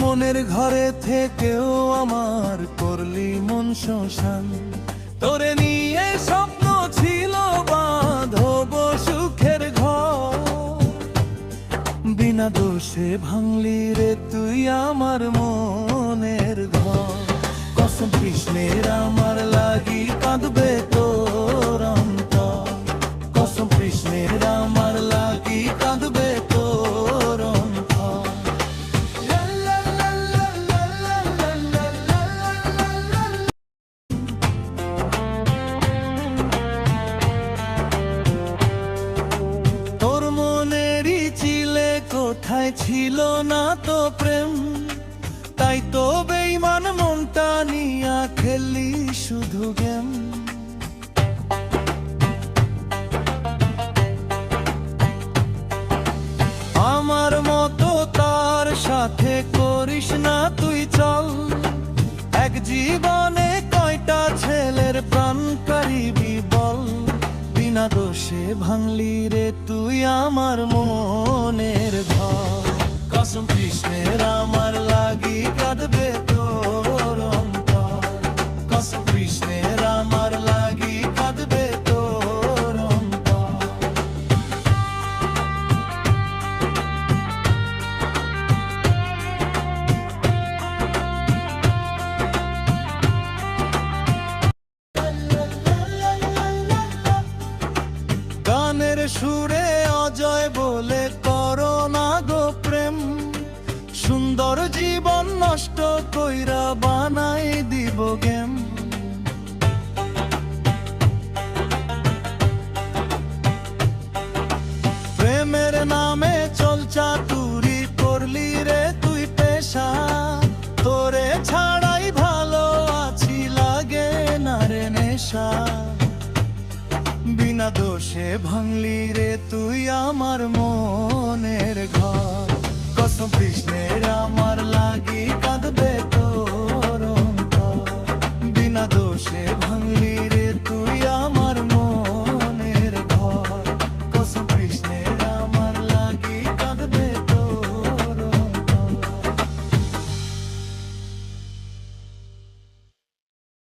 মনের ঘরে থেকেও আমার করলি মন শ্মশান। তোরে নিয়ে স্বপ্ন ছিল বাঁধব সুখের ঘর, বিনা দোষে ভাঙলি রে তুই আমার মনের ঘর। কসম কৃষ্ণের আমার লাগি কাঁদবে তোর অন্তর, কসম কৃষ্ণের আমার লাগি কাঁদবে তোর অন্তর। তোর মনেরই চিলে কোথায় ছিল না তো প্রেম, তাই তো বেঈমান মনটা নিয়া খেলি শুধু গেম। আমার মতো তার সাথে করিস না তুই চল, এক জীবনে কয়টা ছেলের প্রাণ কারিবি বল। বিনা দোষে ভাঙলি রে তুই আমার মনের ঘর, কসম কৃষ্ণের আমার লাগি কাঁদবে তোর অন্তর, কসম কৃষ্ণের আমার লাগি কাঁদবে তোর অন্তর। গানের সুরে অজয় বলে করো না গো প্রেম, সুন্দর জীবন নষ্ট কইরা বানাই দিব গেম। প্রেমের নামে চলচা তুরি করলি রে তুই পেশা, তোরে ছাড়াই ভালো আছি লাগে না রে নেশা। বিনা দোষে ভাঙলি রে তুই আমার মনের ঘর, কসম কৃষ্ণ